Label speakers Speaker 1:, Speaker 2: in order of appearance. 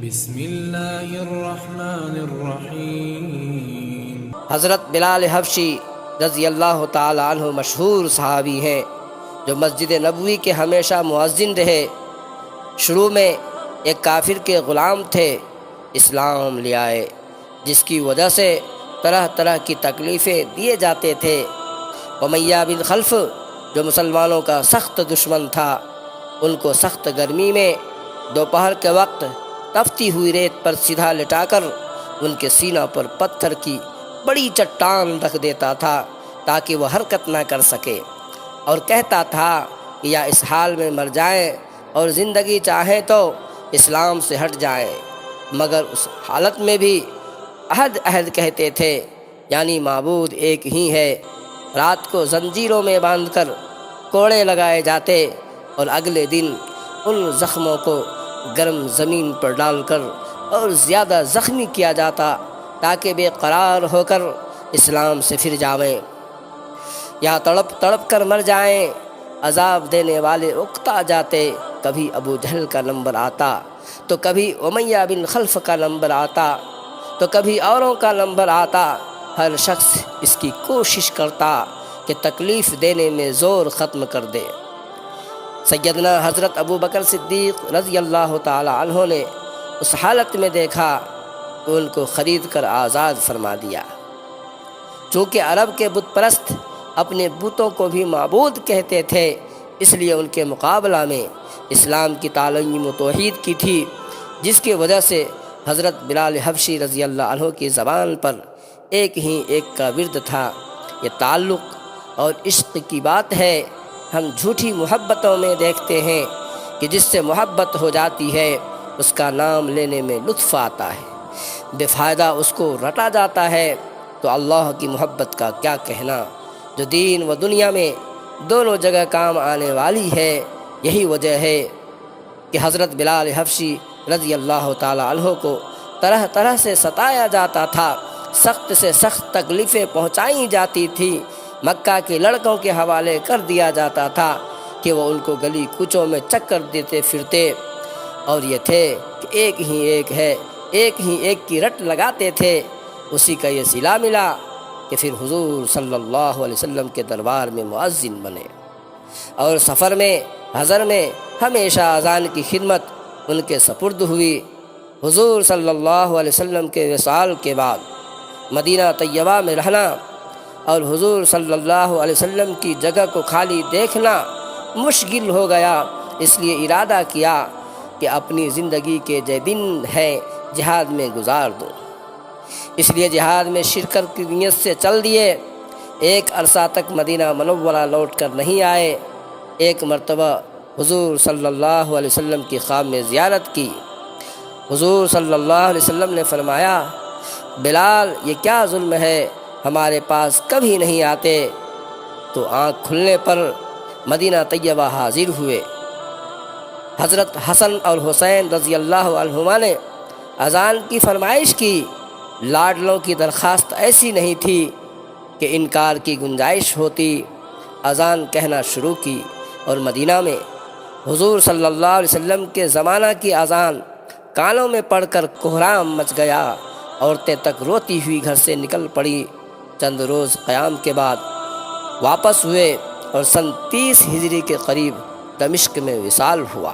Speaker 1: بسم اللہ الرحمن الرحیم۔
Speaker 2: حضرت بلال حبشی رضی اللہ تعالی عنہ مشہور صحابی ہیں جو مسجد نبوی کے ہمیشہ مؤذن رہے۔ شروع میں ایک کافر کے غلام تھے، اسلام لے آئے، جس کی وجہ سے طرح طرح کی تکلیفیں دیے جاتے تھے۔ امیہ بن خلف جو مسلمانوں کا سخت دشمن تھا، ان کو سخت گرمی میں دوپہر کے وقت تفتی ہوئی ریت پر سیدھا لٹا کر ان کے سینہ پر پتھر کی بڑی چٹان رکھ دیتا تھا تاکہ وہ حرکت نہ کر سکے، اور کہتا تھا کہ یا اس حال میں مر جائیں اور زندگی چاہیں تو اسلام سے ہٹ جائیں، مگر اس حالت میں بھی عہد کہتے تھے، یعنی معبود ایک ہی ہے۔ رات کو زنجیروں میں باندھ کر کوڑے لگائے جاتے اور اگلے دن ان زخموں کو گرم زمین پر ڈال کر اور زیادہ زخمی کیا جاتا تاکہ بے قرار ہو کر اسلام سے پھر جاویں، یا تڑپ تڑپ کر مر جائیں۔ عذاب دینے والے اکتا جاتے، کبھی ابو جہل کا نمبر آتا تو کبھی امیہ بن خلف کا نمبر آتا تو کبھی اوروں کا نمبر آتا۔ ہر شخص اس کی کوشش کرتا کہ تکلیف دینے میں زور ختم کر دے۔ سیدنا حضرت ابو بکر صدیق رضی اللہ تعالی عنہ نے اس حالت میں دیکھا کہ ان کو خرید کر آزاد فرما دیا۔ چونکہ عرب کے بت پرست اپنے بتوں کو بھی معبود کہتے تھے، اس لیے ان کے مقابلہ میں اسلام کی تعلیم و توحید کی تھی، جس کی وجہ سے حضرت بلال حبشی رضی اللہ عنہ کی زبان پر ایک کا ورد تھا، یہ تعلق اور عشق کی بات ہے۔ ہم جھوٹی محبتوں میں دیکھتے ہیں کہ جس سے محبت ہو جاتی ہے اس کا نام لینے میں لطف آتا ہے، بے فائدہ اس کو رٹا جاتا ہے، تو اللہ کی محبت کا کیا کہنا جو دین و دنیا میں دونوں جگہ کام آنے والی ہے۔ یہی وجہ ہے کہ حضرت بلال حبشی رضی اللہ تعالی عنہ کو طرح طرح سے ستایا جاتا تھا، سخت سے سخت تکلیفیں پہنچائی جاتی تھی، مکہ کے لڑکوں کے حوالے کر دیا جاتا تھا کہ وہ ان کو گلی کوچوں میں چکر دیتے پھرتے، اور یہ تھے کہ ایک ہے، ایک کی رٹ لگاتے تھے۔ اسی کا یہ صلہ ملا کہ پھر حضور صلی اللہ علیہ وسلم کے دربار میں مؤذن بنے، اور سفر میں حضر میں ہمیشہ اذان کی خدمت ان کے سپرد ہوئی۔ حضور صلی اللہ علیہ وسلم کے وصال کے بعد مدینہ طیبہ میں رہنا اور حضور صلی اللہ علیہ وسلم کی جگہ کو خالی دیکھنا مشکل ہو گیا، اس لیے ارادہ کیا کہ اپنی زندگی کے جو دن ہیں جہاد میں گزار دوں، اس لیے جہاد میں شرکت کی نیت سے چل دیے۔ ایک عرصہ تک مدینہ منورہ لوٹ کر نہیں آئے۔ ایک مرتبہ حضور صلی اللہ علیہ وسلم کی خواب میں زیارت کی۔ حضور صلی اللہ علیہ وسلم نے فرمایا، بلال یہ کیا ظلم ہے، ہمارے پاس کبھی نہیں آتے۔ تو آنکھ کھلنے پر مدینہ طیبہ حاضر ہوئے۔ حضرت حسن اور حسین رضی اللہ عنہما نے اذان کی فرمائش کی۔ لاڈلوں کی درخواست ایسی نہیں تھی کہ انکار کی گنجائش ہوتی۔ اذان کہنا شروع کی اور مدینہ میں حضور صلی اللہ علیہ وسلم کے زمانہ کی اذان کانوں میں پڑھ کر کوہرام مچ گیا۔ عورتیں تک روتی ہوئی گھر سے نکل پڑی۔ چند روز قیام کے بعد واپس ہوئے اور سن 30 ہجری کے قریب دمشق میں وصال ہوا۔